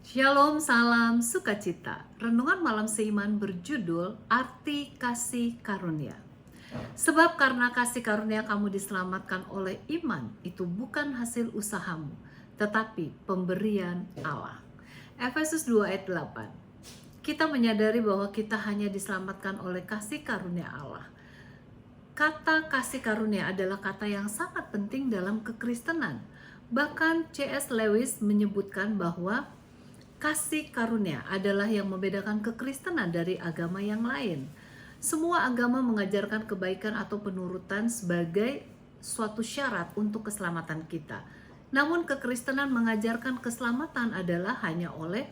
Shalom, salam sukacita. Renungan malam seiman berjudul Arti Kasih Karunia. Sebab karena kasih karunia kamu diselamatkan oleh iman, itu bukan hasil usahamu, tetapi pemberian Allah. Efesus 2 ayat 8. Kita menyadari bahwa kita hanya diselamatkan oleh kasih karunia Allah. Kata kasih karunia adalah kata yang sangat penting dalam kekristenan. Bahkan C.S. Lewis menyebutkan bahwa kasih karunia adalah yang membedakan kekristenan dari agama yang lain. Semua agama mengajarkan kebaikan atau penurutan sebagai suatu syarat untuk keselamatan kita. Namun kekristenan mengajarkan keselamatan adalah hanya oleh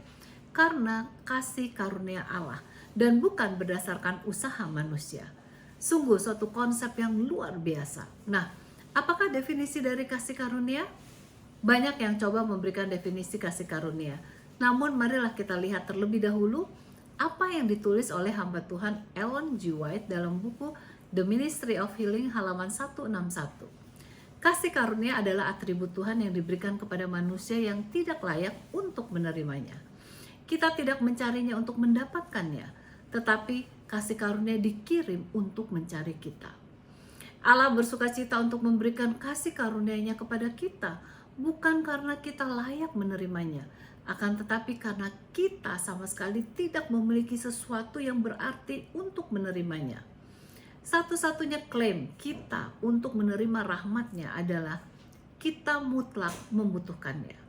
karena kasih karunia Allah dan bukan berdasarkan usaha manusia. Sungguh suatu konsep yang luar biasa. Nah, apakah definisi dari kasih karunia? Banyak yang coba memberikan definisi kasih karunia. Namun marilah kita lihat terlebih dahulu apa yang ditulis oleh hamba Tuhan Ellen G. White dalam buku The Ministry of Healing halaman 161. Kasih karunia adalah atribut Tuhan yang diberikan kepada manusia yang tidak layak untuk menerimanya. Kita tidak mencarinya untuk mendapatkannya, tetapi kasih karunia dikirim untuk mencari kita. Allah bersukacita untuk memberikan kasih karunia-Nya kepada kita, bukan karena kita layak menerimanya, akan tetapi karena kita sama sekali tidak memiliki sesuatu yang berarti untuk menerimanya. Satu-satunya klaim kita untuk menerima rahmat-Nya adalah kita mutlak membutuhkannya.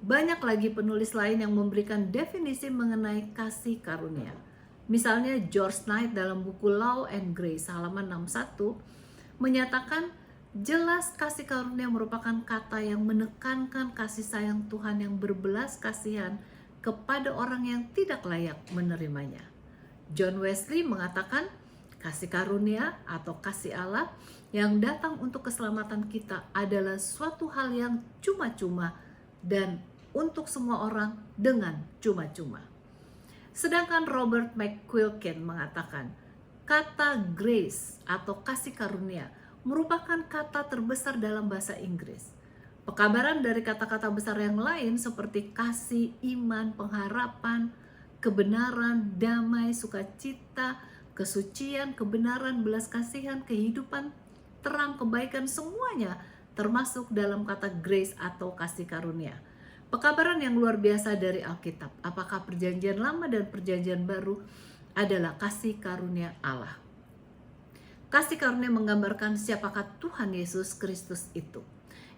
Banyak lagi penulis lain yang memberikan definisi mengenai kasih karunia. Misalnya George Knight dalam buku Law and Grace halaman 61 menyatakan jelas kasih karunia merupakan kata yang menekankan kasih sayang Tuhan yang berbelas kasihan kepada orang yang tidak layak menerimanya. John Wesley mengatakan kasih karunia atau kasih Allah yang datang untuk keselamatan kita adalah suatu hal yang cuma-cuma dan untuk semua orang dengan cuma-cuma. Sedangkan Robert McQuilkin mengatakan kata grace atau kasih karunia merupakan kata terbesar dalam bahasa Inggris. Pekabaran dari kata-kata besar yang lain seperti kasih, iman, pengharapan, kebenaran, damai, sukacita, kesucian, kebenaran, belas kasihan, kehidupan, terang, kebaikan, semuanya termasuk dalam kata grace atau kasih karunia. Pekabaran yang luar biasa dari Alkitab, apakah perjanjian lama dan perjanjian baru adalah kasih karunia Allah. Kasih karunia menggambarkan siapakah Tuhan Yesus Kristus itu.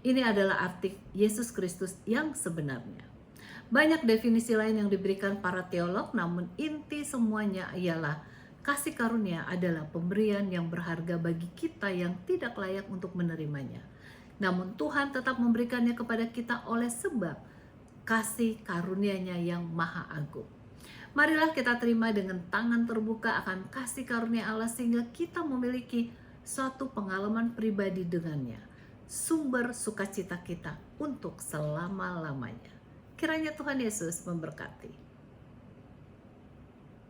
Ini adalah arti Yesus Kristus yang sebenarnya. Banyak definisi lain yang diberikan para teolog, namun inti semuanya ialah kasih karunia adalah pemberian yang berharga bagi kita yang tidak layak untuk menerimanya. Namun Tuhan tetap memberikannya kepada kita oleh sebab kasih karunia-Nya yang maha agung. Marilah kita terima dengan tangan terbuka akan kasih karunia Allah sehingga kita memiliki suatu pengalaman pribadi dengannya, sumber sukacita kita untuk selama-lamanya. Kiranya Tuhan Yesus memberkati.